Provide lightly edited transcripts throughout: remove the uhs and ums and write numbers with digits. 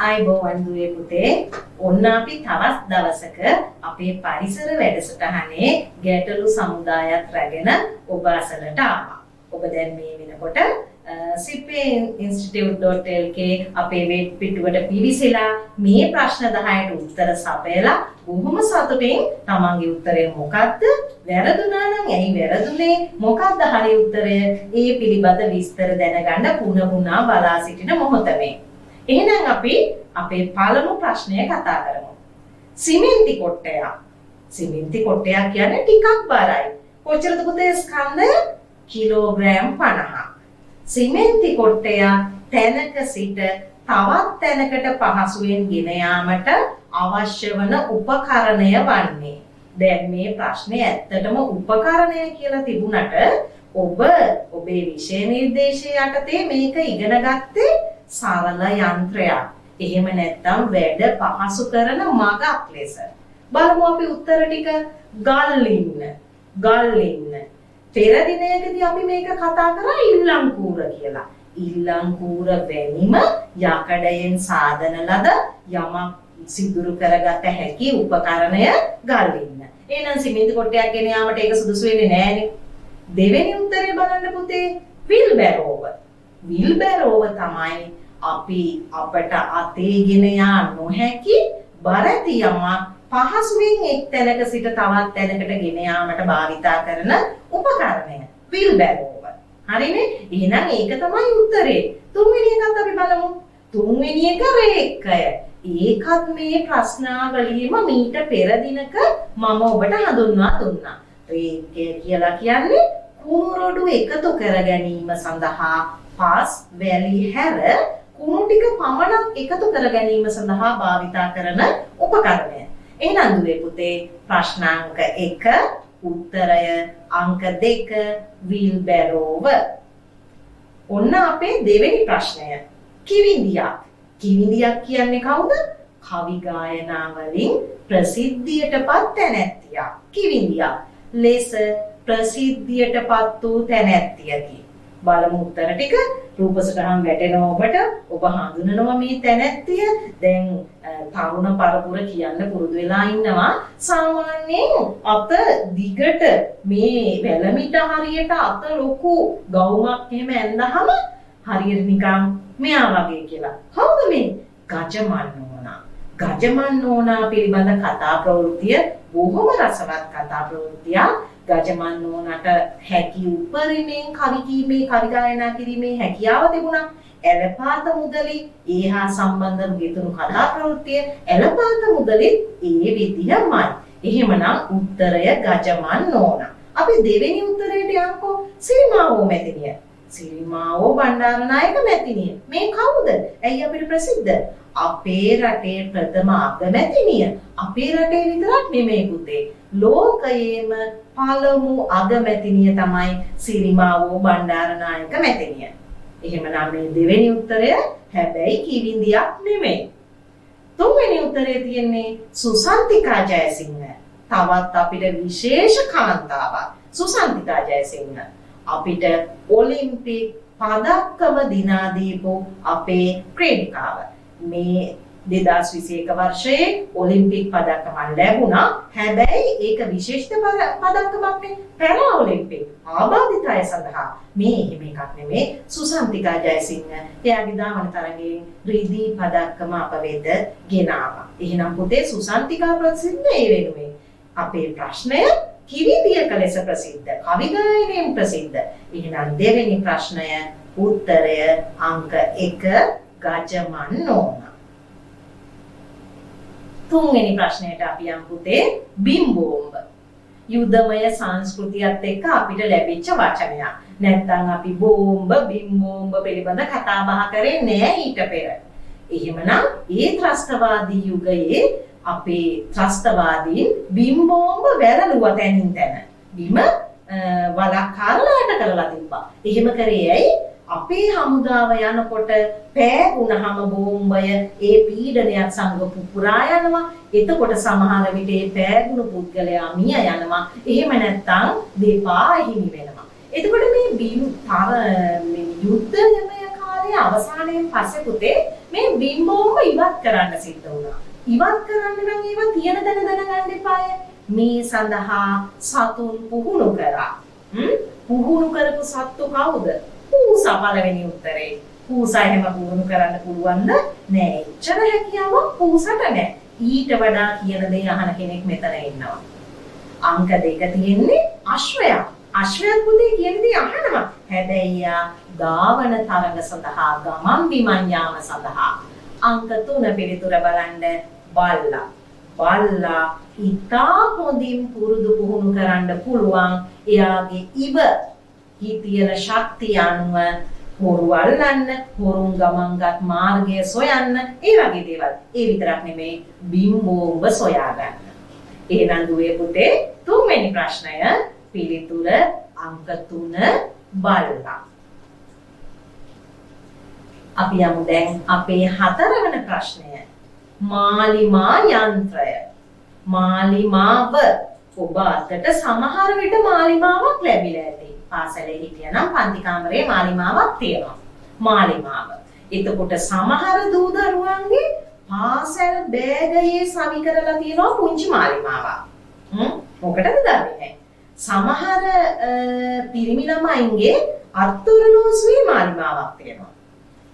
ආයිබෝවන් දුවේ පුතේ ඔන්න අපි තවත් දවසක අපේ පරිසර වැඩසටහනේ ගැටළු සමුදායක් රැගෙන ඔබ අසලට ආවා. ඔබ දැන් මේ වෙනකොට sippinstitute.lk අපේ වෙබ් පිටුවට පිවිසලා මේ ප්‍රශ්න 10ට උත්තර සපයලා බොහොම සතුටින් තමන්ගේ උත්තරය මොකක්ද වැරදුනා නම් ඇයි වැරදුනේ මොකක්ද හරි උත්තරය ඒ පිළිබඳ විස්තර දැනගන්න පුන බලා සිටින මොහොත මේ. එහෙනම් අපි අපේ පළමු ප්‍රශ්නය කතා කරමු. සිමෙන්ති කොට්ටයක්. සිමෙන්ති කොට්ටයක් කියන්නේ ටිකක් බරයි. කොච්චරද පුතේ ස්කන්ධය? කිලෝග්‍රෑම් 50ක්. සිමෙන්ති කොට්ටය තැනක සිට තවත් තැනකට පහසුවෙන් ගෙන යාමට අවශ්‍ය වන උපකරණය වන්නේ. දැන් මේ ප්‍රශ්නේ ඇත්තටම උපකරණය කියලා තිබුණට ඔබේ විෂය නිර්දේශය යටතේ මේක ඉගෙන ගත්තේ සරල යන්ත්‍රයක්. එහෙම නැත්නම් වැඩ පහසු කරන මගක් ලෙස. බලමු අපි උත්තර ටික. ගල් ඉන්න. පෙර දිනයකදී අපි මේක කතා කරා ඉල්ලංකූර කියලා. ඉල්ලංකූර වැනිම යකඩයෙන් සාදන ලද යමක් සිදුරු කරගත හැකි උපකරණය ගල් ඉන්න. එහෙනම් සිමෙන්ති කොටයක් ගෙන යාමට ඒක සුදුසු වෙන්නේ නැහැනේ. දෙවෙනි උත්තරේ බලන්න පුතේ. විල්බැරෝව. විල්බැරෝව තමයි අපි අපට අතේ ගෙන යා නොහැකි බරති යමක් පහසුවෙන් එක් තැනක සිට තවත් තැනකට ගෙන යාමට භාවිතා කරන උපකරණය. විල්බැරෝව. හරිනේ? එහෙනම් ඒක තමයි උත්තරේ. තුන්වෙනි එකත් අපි බලමු. තුන්වෙනි එක රේඛය. ඒකත් මේ ප්‍රශ්නාවලියේම මීට පෙර දිනක මම ඔබට හඳුන්වා දුන්නා. රේඛය කියලා කියන්නේ කුණු රොඩු එකතු කර ගැනීම සඳහා පාස් වැලි හැර කුණු ටික පමණක් එකතු කර ගැනීම සඳහා භාවිතා කරන උපකරණය. එහෙනම් දුවේ පුතේ ප්‍රශ්නාංක 1 උත්තරය අංක 2 වීල්බැරෝව. ඔන්න අපේ දෙවෙනි ප්‍රශ්නය. කිවිඳියක්. කිවිඳියක් කියන්නේ කවුද? කවි ගායනා වලින් ප්‍රසිද්ධියටපත් තැනැත්තියක්. කිවිඳියක් ලෙස ප්‍රසිද්ධියටපත් වූ තැනැත්තියකි. බලමු උත්තර ටික. රූපසටහන් වැටෙනවා ඔබට. ඔබ හඳුනනවා මේ තැනැත්තිය. දැන් තරුණ පරපුර කියන්න පුරුදු වෙලා ඉන්නවා. සාමාන්‍යයෙන් අත දිගට මේ වැලමිට හරියට අත ලොකු ගවුමක් එහෙම ඇඳහම හරියට නිකන් මෙයා වගේ කියලා. කවුද මේ? ගජමන්නෝනා. ගජමන්නෝනා පිළිබඳ කතා ප්‍රවෘත්තිය බොහොම රසවත් කතා ප්‍රවෘත්තියක්. ගජමන්නෝනට හැකි උපරිමයෙන් කවි කීමේ කවි ගායනා කිරීමේ හැකියාව තිබුණා. එළපාත මුදලි ඒහා සම්බන්ධ ගෙතුණු කතා ප්‍රවෘත්තිය එළපාත මුදලි ඒ විදිහමයි. එහෙමනම් උත්තරය ගජමන්නෝනා. අපි දෙවෙනි උත්තරයට යන්කෝ. සිරිමාවෝ මැතිණිය. සිරිමාවෝ බණ්ඩාරනායක මැතිණිය. මේ කවුද? ඇයි අපිට ප්‍රසිද්ධ? අපේ රටේ ප්‍රථම අගමැතිණිය. අපේ රටේ විතරක් නෙමෙයි පුතේ. ලෝකයේම පළමු අගමැතිණිය තමයි සිරිමාවෝ බණ්ඩාරනායක මැතිණිය. එහෙමනම් මේ දෙවෙනි උත්තරය හැබැයි කිවිඳියක් නෙමෙයි. තුන්වෙනි උත්තරේ තියෙන්නේ සුසන්තිකා ජයසිංහ. තවත් අපිට විශේෂ කාන්තාවක්. සුසන්තිකා ජයසිංහ. අපිට ඔලිම්පික් පදක්කම දිනා දීපු අපේ ක්‍රීඩිකාව. මේ 2021 වර්ෂයේ ඔලිම්පික් පදක්කම ලැබුණා. හැබැයි ඒක විශේෂිත පදක්කමක් නේ. පැරා ඔලිම්පික් ආබාධිත අය සඳහා මේ එහෙම එකක් නෙමෙයි. සුසන්තිකා ජයසිංහ එයාගේ දාවන තරඟයෙන් රිදී පදක්කම අප වෙත ගෙනාවා. එහෙනම් පුතේ සුසන්තිකා ප්‍රසිද්ධ ඒ වෙනුවෙන්. අපේ ප්‍රශ්නය කිවිඳියක ලෙස ප්‍රසිද්ධ. කවි ගායනයෙන් ප්‍රසිද්ධ. එහෙනම් දෙවෙනි ප්‍රශ්නය උත්තරය අංක 1 ගජමන්නෝනා. තුන්වෙනි ප්‍රශ්නයට අපි යමු පුතේ. බිම්බෝම්බ. යුදමය සංස්කෘතියත් එක්ක අපිට ලැබිච්ච වචනයක්. නැත්නම් අපි බෝම්බ බිම්බෝම්බ පිළිබඳ කතා බහ කරේ නෑ ඊට පෙර. එහෙමනම් ඒ ත්‍රස්තවාදී යුගයේ අපේ ත්‍රස්තවාදීන් බිම්බෝම්බ වැළලුවා තැනින් තැන. බිම වලක්කාරලාට කරලා තිබ්බා. එහෙම කරේ ඇයි? අපේ හමුදාව යනකොට පෑගුණහම බෝම්බය ඒ පීඩනයක් සංග පුපුරා යනවා. එතකොට සමහර විට ඒ පෑගුණු පුද්ගලයා මිය යනවා. එහෙම නැත්නම් දෙපා හිමි වෙනවා. එතකොට මේ යුද්ධමය කාලේ කාලයේ අවසානයේ පස්සේ පුතේ මේ බිම්බෝම ඉවත් කරන්න සිද්ධ වුණා. ඉවත් කරන්න නම් ඒව තියෙන තැන දැනගන්න එපාය. මේ සඳහා සතුන් පුහුණු කරා. පුහුණු කරපු සත්තු කවුද? පූසා පළවෙනි උත්තරේ. පූසා එහෙම පුහුණු කරන්න පුළුවන්ද? නෑ. එච්චර හැකියාවක් පූසට නෑ. ඊට වඩා කියන දේ අහන කෙනෙක් මෙතන ඉන්නවා. අංක 2 තියෙන්නේ අශ්වයා. අශ්වයාත් පුතේ කියන දේ අහනවා. හැබැයි ධාවන තරඟ සඳහා ගමන් බිමන් යාම සඳහා අංක 3 පිළිතුර බලන්න බල්ලා. බල්ලා ඉතා හොඳින් පුරුදු පුහුණු කරන්න පුළුවන් එයාගේ ඉව හිතියන ශක්තිය අනුව හොරු අල්ලන්න, හොරුන් ගමන්ගත් මාර්ගය සොයන්න, ඒ වගේ දේවල්. ඒ විතරක් නෙමෙයි බිම්බෝව සොයා ගන්න. එහෙනම් දුවේ පුතේ තුන්වෙනි ප්‍රශ්නය පිළිතුර අංක 3 බල්ලා. අපි යමු දැන් අපේ 4 වෙනි ප්‍රශ්නය. මාලිමා යන්ත්‍රය. මාලිමාව. ඔබ අතට සමහර විට මාලිමාවක් ලැබිලා ඇති. පාසලේ හිටියනම් පන්ති කාමරේ මාලිමාවක් තියෙනවා. මාලිමාව. එතකොට සමහර දූ දරුවන්ගේ පාසල් බෑගයේ සවි කරලා තියෙනවා පුංචි මාලිමාවක්. මොකටද දන්නේ? සමහර පිරිමි ළමයින්ගේ අත්අොරලෝසුවේ මාලිමාවක් තියෙනවා.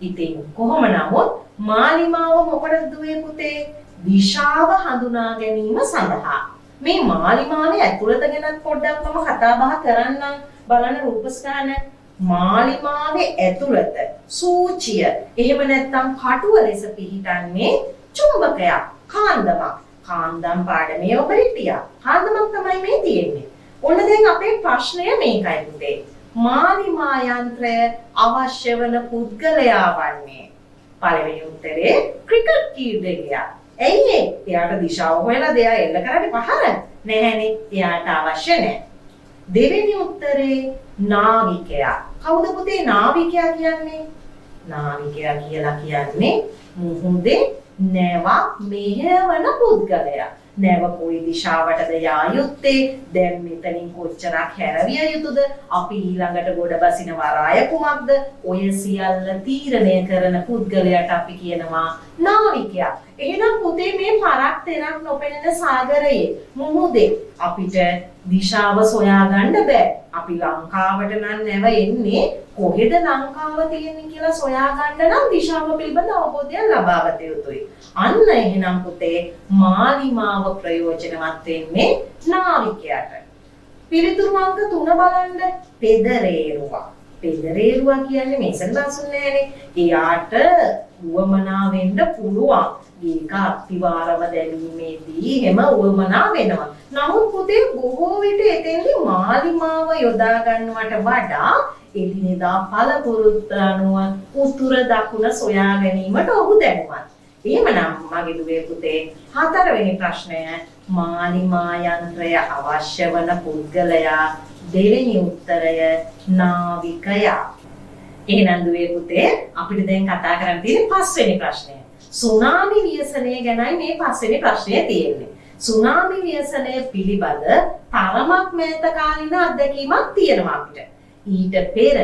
ඉතින් කොහොම නමුත් මාලිමාව මොකටද දුවේ පුතේ? දිශාව හඳුනා ගැනීම සඳහා. මේ මාලිමාවේ ඇතුළත ගැන පොඩ්ඩක් මම කතා බහ කරන්නම්. බලන්න රූපස්ථාන මාලිමාවේ ඇතුළත සූචිය එහෙම නැත්නම් කටුව ලෙස පිහිටන්නේ චුම්බකයක්, කාන්දමක්. කාන්දම් පාඩමේ ඔබ හිටියා. කාන්දමක් තමයි මේ තියෙන්නේ. ඔන්න දැන් අපේ ප්‍රශ්නය මේකයි පුතේ. මාලිමා යන්ත්‍රය අවශ්‍ය වන පුද්ගලයා වන්නේ. පළවෙනි උත්තරේ ක්‍රිකට් ක්‍රීඩකයා. ඇයි එයාට දිශාව හොයලා දෙයා එල්ල කරන්නේ පහර? නැහැනේ. එයාට අවශ්‍ය නැහැ. දෙවෙනි උත්තරේ නාවිකයා. කවුද පුතේ නාවිකයා කියන්නේ? නාවිකයා කියලා කියන්නේ මුහුදේ නැවක් මෙහෙවන පුද්ගලයා. නැව කොයි දිශාවටද යා යුත්තේ? දැන් මෙතනින් කොච්චරක් හැරවිය යුතුද? අපි ඊළඟට ගොඩ බසින වරාය කුමක්ද? ඔය සියල්ල තීරණය කරන පුද්ගලයාට අපි කියනවා නාවිකයා. එහෙනම් පුතේ මේ පරක් තෙරක් නොපෙනෙන සාගරයේ මුහුදේ අපිට දිශාව සොයාගන්න බෑ. අපි ලංකාවට නම් නැව එන්නේ කොහෙද ලංකාව තියෙන්නේ කියලා සොයාගන්න නම් දිශාව පිළිබඳ අවබෝධයක් ලබා ගත යුතුයි. අන්න එහෙනම් පුතේ මාලිමාව ප්‍රයෝජනවත් වෙන්නේ නාවිකයාට. පිළිතුරු අංක 3 බලන්න. පෙදරේරුවා. පෙදරේරුවා කියන්නේ මේසන් දාසුන් නෑනේ. එයාට උවමනා වෙන්න පුළුවන්. ඒක අතිවාරව දැමීමේදී හැම උවමනා වෙනවා. නමුත් පුතේ බොහෝ විට එතෙන්දී මාලිමාව යොදා ගන්නවට වඩා එදිනෙදා පළපුරුද්ද අනුව උතුර දකුණ සොයා ගැනීමට ඔහු දැනුවත්. එහෙමනම් මගේ දුවේ පුතේ 4 වෙනි ප්‍රශ්නය මාලිමා යන්ත්‍රය අවශ්‍ය වන පුද්ගලයා. දෙවෙනි උත්තරය නාවිකයා. එහෙනම් දුවේ පුතේ අපිට දැන් කතා කරන්න තියෙන්නේ 5 වෙනි ප්‍රශ්නය. සුනාමි ව්‍යසනය ගැනයි මේ 5 වෙනි ප්‍රශ්නය තියෙන්නේ. සුනාමි ව්‍යසනය පිළිබඳ තරමක් මෑත කාලින අත්දැකීමක් තියෙනවා අපිට. ඊට පෙර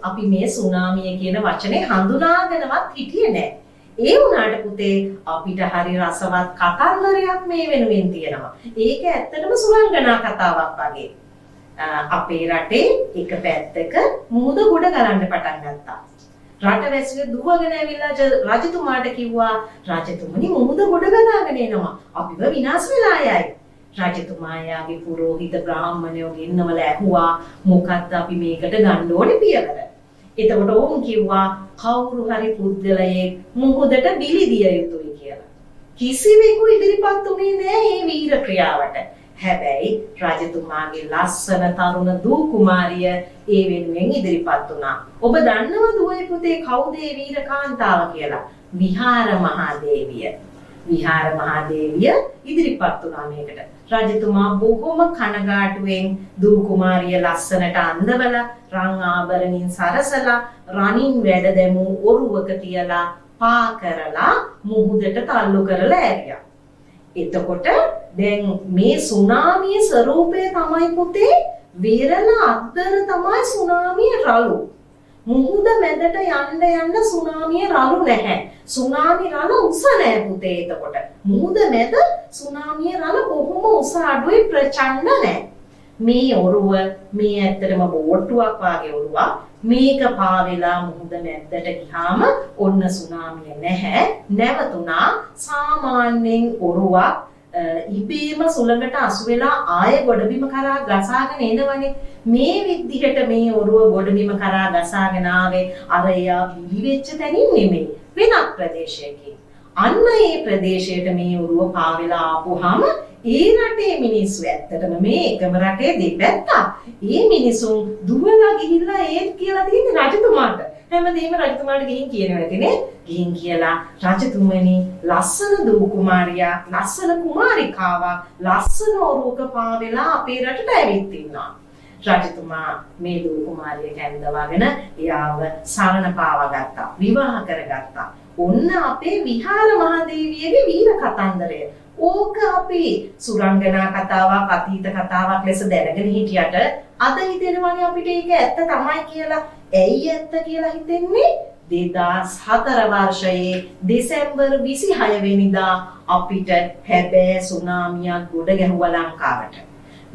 අපි මේ සුනාමිය කියන වචනේ හඳුනාගෙනවත් හිටියේ නැහැ. ඒ වුණාට පුතේ අපිට හරි රසවත් කතන්දරයක් මේ වෙනුවෙන් තියෙනවා. ඒක ඇත්තටම සුරංගනා කතාවක් වගේ. අපේ රටේ එක පැත්තක මුහුද ගොඩ ගලන්න පටන් ගත්තා. රටවැසියෝ දුවගෙන ඇවිල්ලා රජතුමාට කිව්වා රජතුමනි මුහුද ගොඩ ගලාගෙන එනවා. අපිව විනාශ වෙලා යයි. රජතුමා යාගේ පුරෝහිත බ්‍රාහ්මණයෝ ගෙන්නවල ඇහුවා මොකක්ද අපි මේකට ගන්න ඕනේ පියවර. එතකොට ඔවුන් කිව්වා කවුරු හරි පුද්ගලයෙක් මුහුදට බිලි දිය යුතුයි කියලා. කිසිවෙකු ඉදිරිපත් උනේ නෑ මේ වීර ක්‍රියාවට. හැබැයි රජතුමාගේ ලස්සන තරුණ දූ කුමාරිය ඒ වෙනුවෙන් ඉදිරිපත් වුණා. ඔබ දන්නවද දුවේ පුතේ කවුද මේ වීර කාන්තාව කියලා? විහාර මහදේවිය. විහාර මහදේවිය ඉදිරිපත් වුණා මේකට. රජතුමා බොහොම කනගාටුවෙන් දූ කුමාරිය ලස්සනට අඳවලා රන් ආභරණින් සරසලා රණින් වැඩ දැමූ ඔරුවක තියලා පා කරලා මුහුදට තල්ලු කරලා ඇරියා. එතකොට දැන් මේ සුනාමියේ ස්වරූපය තමයි පුතේ විරල අද්දර තමයි සුනාමියේ රළු. මුහුද මැදට යන්න සුනාමියේ රළු නැහැ. සුනාමි රළ උස නැහැ පුතේ එතකොට. මුහුද මැද සුනාමියේ රළ කොහොම උස අඩුයි ප්‍රචණ්ඩ නැහැ. මේ ඔරුව මේ ඇත්තටම බෝට්ටුවක් වගේ ඔරුවක්. මේක පාවෙලා මුහුද මැද්දට ගියාම ඔන්න සුනාමිය නැහැ. නැවතුණා සාමාන්‍යයෙන් ඔරුවක් ඉබේම සුළඟට අසු වෙලා ආයෙ ගොඩබිම කරා ගසාගෙන එනවනේ. මේ විදිහට මේ ඔරුව ගොඩබිම කරා ගසාගෙන ආවේ අර එයා බිලි වෙච්ච තැනින් නෙමෙයි වෙනත් ප්‍රදේශයකින්. අන්න ඒ ප්‍රදේශයට මේ ඔරුව පාවෙලා ආපුවාම ඒ රටේ මිනිස්සු ඇත්තටම මේ එකම රටේ දෙපැත්තා. ඒ මිනිසුන් දුවලා ගිහිල්ලා ඒත් කියලා තියෙන්නේ රජතුමාට. හැමදේම රජතුමාට ගිහින් කියනවා ඇතිනේ. ගිහින් කියලා රජතුමනි ලස්සන දූ කුමාරියා ලස්සන කුමාරිකාවක් ලස්සන ඔරුවක පාවෙලා අපේ රටට ඇවිත් ඉන්නවා. රජතුමා මේ දූ කුමාරිය කැඳවාගෙන එයාව සරණ පාවා ගත්තා. විවාහ කරගත්තා. ඔන්න අපේ විහාර මහදේවියගේ වීර කතන්දරය. ඕක අපි සුරංගනා කතාවක් අතීත කතාවක් ලෙස දැනගෙන හිටියට අද හිතෙනවනේ අපිට ඒක ඇත්ත තමයි කියලා. ඇයි ඇත්ත කියලා හිතෙන්නේ? 2004 වර්ෂයේ දෙසැම්බර් 26 වෙනිදා අපිට හැබෑ සුනාමියක් ගොඩ ගැහුවා ලංකාවට.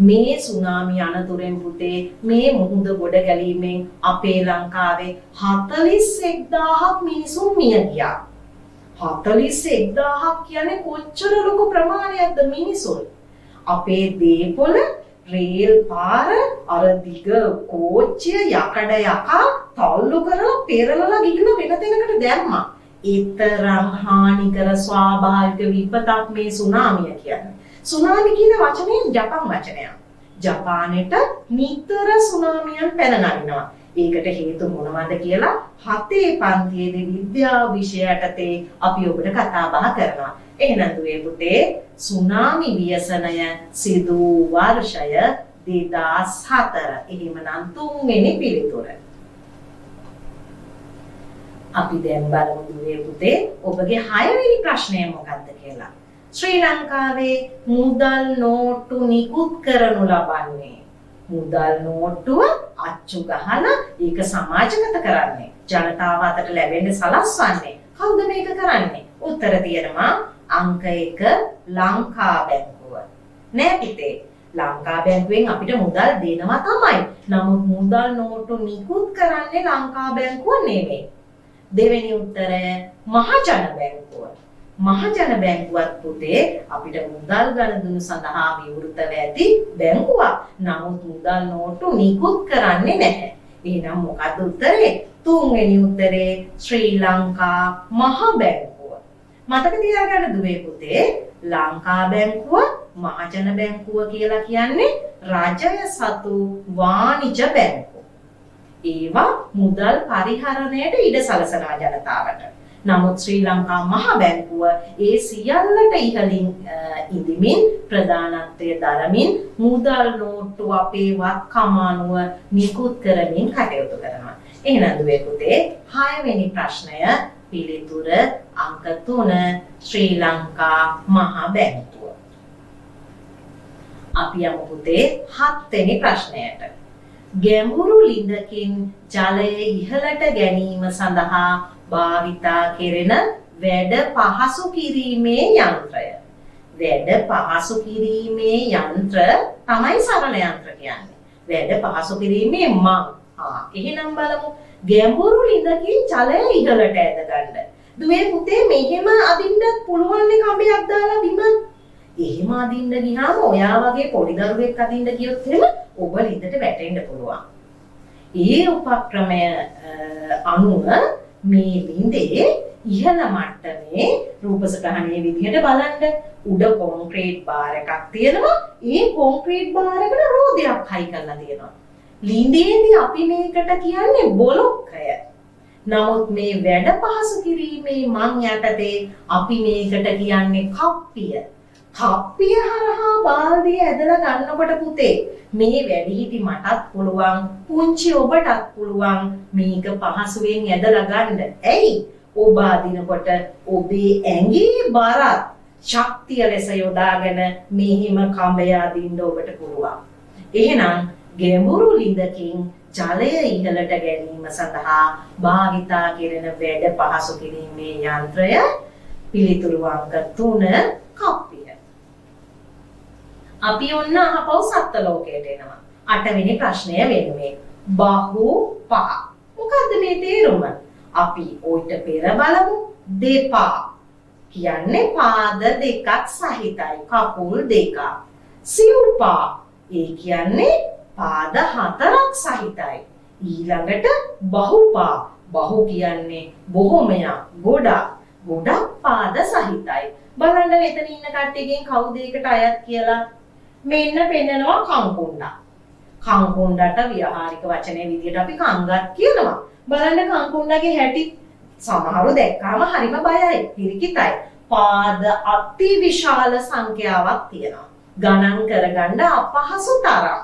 මේ සුනාමි අනතුරෙන් පුතේ මේ මුහුද ගොඩ ගැලීමෙන් අපේ ලංකාවේ 41000ක් මිනිසුන් මිය ගියා. 41000ක් කියන්නේ කොච්චර ලොකු ප්‍රමාණයක්ද මිනිසුන්. අපේ දේපොළ රේල් පාර අර දිග කෝච්චිය යකඩ යකා තල්ලු කරලා පෙරලලා ගිහින් වෙන තැනකට දැම්මා. ඒතරම් හානිකර ස්වාභාවික විපතක් මේ සුනාමිය කියන්නේ. සුනාමි කියන වචනේ ජපන් වචනයක්. ජපානයේ නිතර සුනාමියන් පැන නගිනවා. ඒකට හේතු මොනවද කියලා 7 පන්තියේදී විද්‍යාව විෂය යටතේ අපි ඔබට කතා බහ කරනවා. එහෙනම් දුවේ පුතේ සුනාමි ව්‍යසනය සිදු වර්ෂය 2004. එහෙමනම් 3 වෙනි පිළිතුර. අපි දැන් බලමු දුවේ පුතේ ඔබගේ 6 වෙනි ප්‍රශ්නය මොකක්ද කියලා. ශ්‍රී ලංකාවේ මුදල් නෝට්ටු නිකුත් කරනු ලබන්නේ මුදල් නෝට්ටුව අච්චු ගහලා ඒක සමාජගත කරන්නේ ජනතාව අතට ලැබෙන්න සලස්වන්නේ කවුද මේක කරන්නේ? උත්තර තියෙනවා අංක 1 ලංකා බැංකුව. නෑ පුතේ ලංකා බැංකුවෙන් අපිට මුදල් දෙනවා තමයි. නමුත් මුදල් නෝට්ටු නිකුත් කරන්නේ ලංකා බැංකුව නෙමෙයි. දෙවෙනි උත්තරය මහජන බැංකුව. මහජන බැංකුවත් පුතේ අපිට මුදල් ගනුදෙනු සඳහා විවෘතව ඇති බැංකුවක්. නමුත් මුදල් නෝට්ටු නිකුත් කරන්නේ නැහැ. එහෙනම් මොකද උත්තරේ? 3 වෙනි උත්තරේ ශ්‍රී ලංකා මහ බැංකුව. මතක තියාගන්න දුවේ පුතේ ලංකා බැංකුව මහජන බැංකුව කියලා කියන්නේ රජය සතු වාණිජ බැංකු. ඒවා මුදල් පරිහරණයට ඉඩ සලසනවා ජනතාවට. නමුත් ශ්‍රී ලංකා මහ බැංකුව ඒ සියල්ලට ඉහළින් ඉදිමින් ප්‍රධානත්වය දරමින් මුදල් නෝට්ටු අපේ වත්කම අනුව නිකුත් කරමින් කටයුතු කරනවා. එහෙනම් දුවේ පුතේ 6 වෙනි ප්‍රශ්නය පිළිතුර අංක 3 ශ්‍රී ලංකා මහ බැංකුව. අපි යමු පුතේ 7 වෙනි ප්‍රශ්නයට. ගැඹුරු ලිඳකින් ජලය ඉහළට ගැනීම සඳහා භාවිතා කෙරෙන වැඩ පහසු කිරීමේ යන්ත්‍රය. වැඩ පහසු කිරීමේ යන්ත්‍ර තමයි සරල යන්ත්‍ර කියන්නේ. වැඩ පහසු කිරීමේ මං. එහෙනම් බලමු ගැඹුරු ලිඳකින් ජලය ඉහළට ඇද ගන්න. දුවේ පුතේ මෙහෙම අදින්නත් පුළුවන් නේ කඹයක් දාලා බිම. එහෙම අදින්න ගියාම ඔයා වගේ පොඩි දරුවෙක් අදින්න ගියොත් එහෙම ඔබ ලිඳට වැටෙන්න පුළුවන්. ඒ උපක්‍රමය අනුව මේ ලිඳේ ඉහළ මට්ටමේ රූපසටහනේ විදිහට බලන්න උඩ කොන්ක්‍රීට් බාර් එකක් තියෙනවා. ඒ කොන්ක්‍රීට් බාර් එකට රෝදයක් හයි කරලා තියෙනවා. ලිඳේදී අපි මේකට කියන්නේ බොලොක්කය. නමුත් මේ වැඩ පහසු කිරීමේ මං යටතේ අපි මේකට කියන්නේ කප්පිය. කප්පිය හරහා බාල්දිය ඇදලා ගන්නකොට පුතේ මේ වැඩිහිටි මටත් පුළුවන් පුංචි ඔබටත් පුළුවන් මේක පහසුවෙන් ඇදලා ගන්න. ඇයි? ඔබ අදිනකොට ඔබේ ඇඟේ බරත් ශක්තිය ලෙස යොදාගෙන මෙහිම කඹය අදින්න ඔබට පුළුවන්. එහෙනම් ගැඹුරු ලිඳකින් ජලය ඉහළට ගැනීම සඳහා භාවිතා කෙරෙන වැඩ පහසු කිරීමේ යන්ත්‍රය පිළිතුරු අංක 3 කප්පිය. අපි ඔන්න අහපව් සත්ත්ව ලෝකයට එනවා. 8 වෙනි ප්‍රශ්නය වෙනුවෙන් බහුපා. මොකද්ද මේ තේරුම? අපි ඔයිට පෙර බලමු. දෙපා කියන්නේ පාද දෙකක් සහිතයි. කකුල් දෙකක්. සිව්පා ඒ කියන්නේ පාද හතරක් සහිතයි. ඊළඟට බහුපා. බහු කියන්නේ බොහොමයක්, ගොඩක්. ගොඩක් පාද සහිතයි. බලන්න මෙතන ඉන්න කට්ටියකින් කවුද ඒකට අයත් කියලා. මෙන්න පෙන්නනවා කංකුණ්ඩා. කංකුණ්ඩට ව්‍යවහාරික වචනේ විදියට අපි කංගත් කියනවා. බලන්න කංකුණ්ඩගේ හැටි සමහරව දැක්කාම හරිම බයයි, පිරිකිතයි. පාද අති විශාල සංඛ්‍යාවක් තියෙනවා. ගණන් කරගන්න අපහසු තරම්.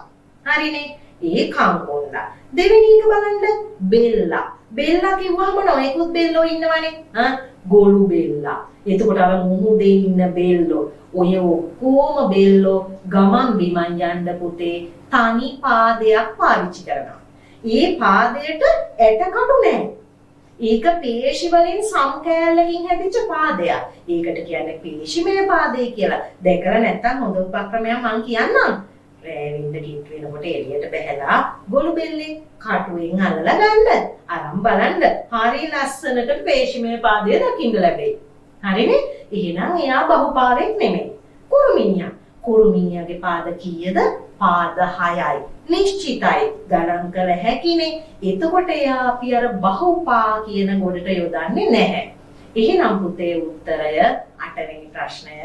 හරිනේ. ඒ කංකුණ්ඩා. දෙවෙනි එක බලන්න බෙල්ලා. බෙල්ලා කිව්වම නොයෙකුත් බෙල්ලෝ ඉන්නවනේ. ගොළු බෙල්ලා. එතකොට අර මුහුදේ ඉන්න බෙල්ලෝ. ඔය ඔක්කොම බෙල්ලෝ ගමන් බිමන් යන්න පුතේ තනි පාදයක් පාවිච්චි කරනවා. ඒ පාදයට ඇටකටු නැහැ. ඒක පේශි වලින් සම්කෑල්ලකින් හැදිච්ච පාදයක්. ඒකට කියන්නේ පේශිමය පාදය කියලා. දැකලා නැත්නම් හොඳ උපක්‍රමයක් මම කියන්නම්. රෑවින්ද ගිත් වෙනකොට එළියට බහැලා ගොළු බෙල්ලේ කටුවෙන් අල්ලලා ගන්න. අරන් බලන්න. හරි ලස්සනට පේශිමය පාදය දකින්න ලැබෙයි. හරිනේ? එහෙනම් එයා බහුපාවෙක් නෙමෙයි. කුරුමිනියා. කුරුමිනියාගේ පාද කීයද? පාද 6යි. නිශ්චිතයි. ගණන් කළ හැකිනේ. එතකොට එයා අපි අර බහුපා කියන ගොඩට යොදන්නේ නැහැ. එහෙනම් පුතේ උත්තරය 8 වෙනි ප්‍රශ්නය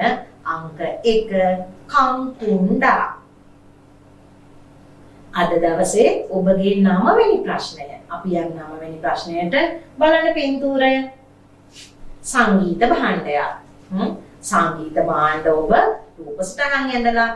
අංක 1 කංකුණ්ඩා. අද දවසේ ඔබගේ 9 වෙනි ප්‍රශ්නය. අපි යන 9 වෙනි ප්‍රශ්නයට බලන්න පින්තූරය. සංගීත භාණ්ඩයක්. සංගීත භාණ්ඩ ඔබ රූපසටහන් ඇඳලා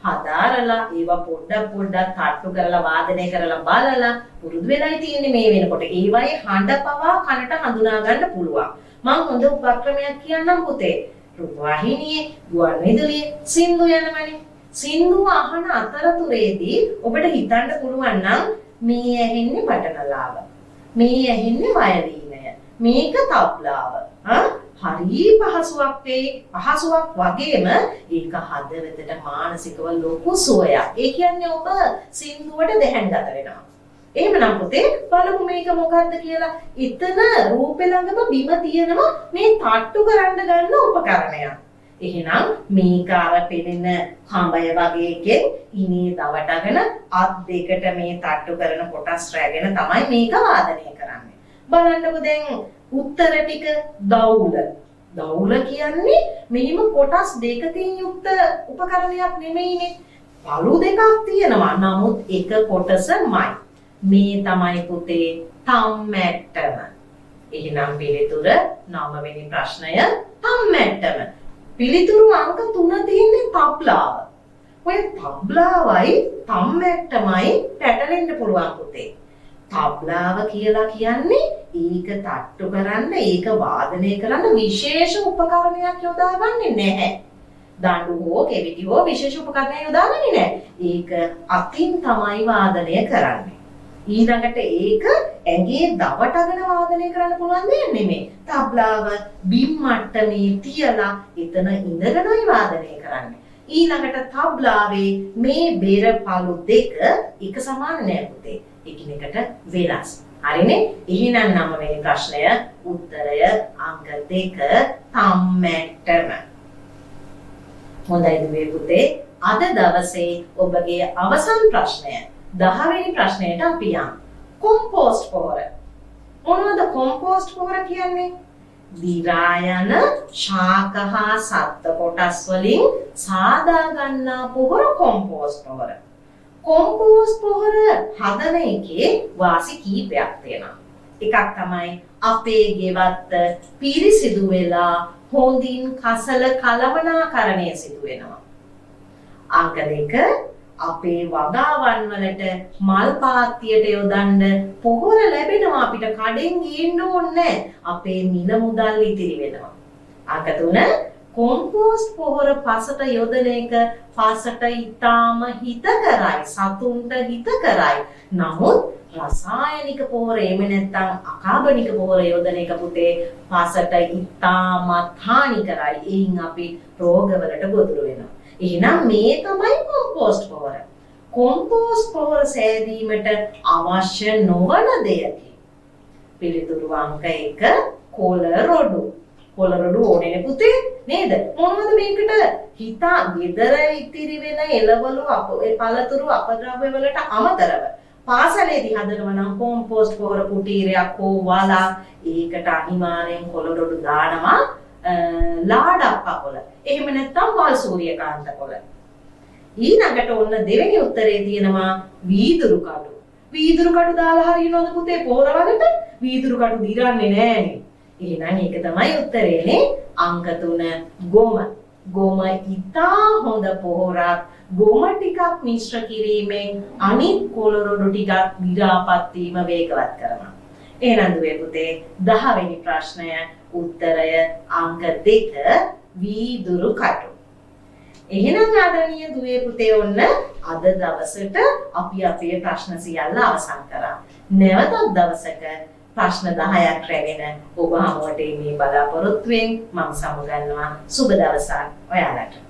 හදාරලා ඒවා පොඩ්ඩක් තට්ටු කරලා වාදනය කරලා බලලා පුරුදු වෙලයි තියෙන්නේ මේ වෙනකොට. ඒවයේ හඬ පවා කනට හඳුනා ගන්න පුළුවන්. මම හොඳ උපක්‍රමයක් කියන්නම් පුතේ. රූපවාහිනියේ ගුවන් විදුලියේ සින්දු යනවනේ. සින්දු අහන අතරතුරේදී ඔබට හිතන්න පුළුවන් නම් මේ ඇහෙන්නේ පටනලාව. මේ ඇහෙන්නේ වයලීනය. මේක තබ්ලාව. හරි පහසුවක් වගේම ඒක හදවතට මානසිකව ලොකු සුවයක්. ඒ කියන්නේ ඔබ සින්දුවට දැහැන් ගත වෙනවා. එහෙමනම් පුතේ බලමු මේක මොකද්ද කියලා. එතන රූපේ ළඟම බිම තියෙනවා මේ තට්ටු කරන්න ගන්න උපකරණයක්. එහෙනම් මේක අර පෙනෙන කඹය වගේ එකෙන් ඉනේ දවටගෙන අත් දෙකට මේ තට්ටු කරන කොටස් රැගෙන තමයි මේක වාදනය කරන්නේ. බලන්නකෝ දැන් උත්තර ටික දවුල. දවුල කියන්නේ මෙහිම කොටස් දෙකකින් යුක්ත උපකරණයක් නෙමෙයිනේ. පළු දෙකක් තියෙනවා. නමුත් එක කොටසමයි. මේ තමයි පුතේ තම්මැට්ටම. එහෙනම් පිළිතුර 9 වෙනි ප්‍රශ්නය තම්මැට්ටම. පිළිතුරු අංක 3 තියෙන්නේ තබ්ලාව. ඔය තබ්ලාවයි තම්මැට්ටමයි පැටලෙන්න පුළුවන් පුතේ. තබ්ලාව කියලා කියන්නේ ඒක තට්ටු කරන්න, ඒක වාදනය කරන්න විශේෂ උපකරණයක් යොදාගන්නේ නැහැ. දඬු හෝ කෙවිටි හෝ විශේෂ උපකරණයක් යොදාගන්නේ නැහැ. ඒක අතින් තමයි වාදනය කරන්නේ. ඊළඟට ඒක ඇඟේ දවටගෙන වාදනය කරන්න පුළුවන් දෙයක් නෙමෙයි. තබ්ලාව බිම් මට්ටමේ තියලා එතන ඉඳගෙනයි වාදනය කරන්නේ. ඊළඟට තබ්ලාවේ මේ බෙර පළු දෙක එක සමාන නෑ පුතේ. එකිනෙකට වෙනස්. හරිනේ? එහෙනම් 9 වෙනි ප්‍රශ්නය උත්තරය අංක 2 තම්මැට්ටම. හොඳයි දුවේ පුතේ. අද දවසේ ඔබගේ අවසන් ප්‍රශ්නය 10 වෙනි ප්‍රශ්නයට අපි යමු. කොම්පෝස්ට් පොහොර. මොනවද කොම්පෝස්ට් පොහොර කියන්නේ? දිරා යන ශාක හා සත්ත්ව කොටස් වලින් සාදා ගන්නා පොහොර කොම්පෝස්ට් පොහොර. කොම්පෝස්ට් පොහොර හදන එකේ වාසි කීපයක් තියෙනවා. එකක් තමයි අපේ ගෙවත්ත පිරිසිදු වෙලා හොඳින් කසල කලමනාකරණය සිදු වෙනවා. අංක 2 අපේ වගාවන් වලට මල් පාත්තියට යොදන්න පොහොර ලැබෙනවා. අපිට කඩෙන් ගේන්න ඕනේ. අපේ මිල මුදල් ඉතිරි වෙනවා. අංක 3 කොම්පෝස්ට් පොහොර පසට යොදන එක පසට ඊටාම හිතකරයි, සතුන්ට හිතකරයි. නමුත් රසායනික පොහොර එහෙම නැත්නම් අකාබනික පොහොර යොදන එක පුතේ පසට ඊටාමත් හානිකරයි. එයින් අපි රෝගවලට ගොදුරු වෙනවා. එහෙනම් මේ තමයි කොම්පෝස්ට් පොහොර. කොම්පෝස්ට් පොහොර සෑදීමට අවශ්‍ය නොවන දෙයකි. පිළිතුරු අංක 1 කොළ රොඩු. කොළ රොඩු ඕනේ පුතේ නේද? මොනවද මේකට හිතා gedara ඉතිරි වෙන එළවලු පළතුරු අපද්‍රව්‍ය වලට අමතරව පාසලේදී හදනවා නම් කොම්පෝස්ට් පොහොර කුටීරයක් හෝ වලක් ඒකට අනිවාර්යෙන් කොළ රොඩු දානවා. ලාඩප්ප කොළ. එහෙම නැත්නම් වල් සූර්යකාන්ත කොළ. ඊළඟට ඔන්න දෙවෙනි උත්තරේ තියෙනවා වීදුරු කඩු. වීදුරු කඩු දාලා හරියනවද පුතේ පොහොර වලට? වීදුරු කඩු දිරන්නේ නෑනේ. එහෙනම් ඒක තමයි උත්තරේනේ. අංක 3 ගොම. ගොම ඉතා හොඳ පොහොරක්. ගොම ටිකක් මිශ්‍ර කිරීමෙන් අනිත් කොළ රොඩු ටිකක් දිරාපත් වීම වේගවත් කරනවා. එහෙනම් දුවේ පුතේ 10 වෙනි ප්‍රශ්නය උත්තරය අංක 2 වීදුරු කඩු. එහෙනම් ආදරණීය දුවේ පුතේ ඔන්න අද දවසට අපි අපේ ප්‍රශ්න සියල්ල අවසන් කරා. නැවතත් දවසක ප්‍රශ්න 10ක් රැගෙන ඔබ හමුවට මේ බලාපොරොත්තුෙන් මම සමුගන්නවා. සුබ දවසක් ඔයාලට.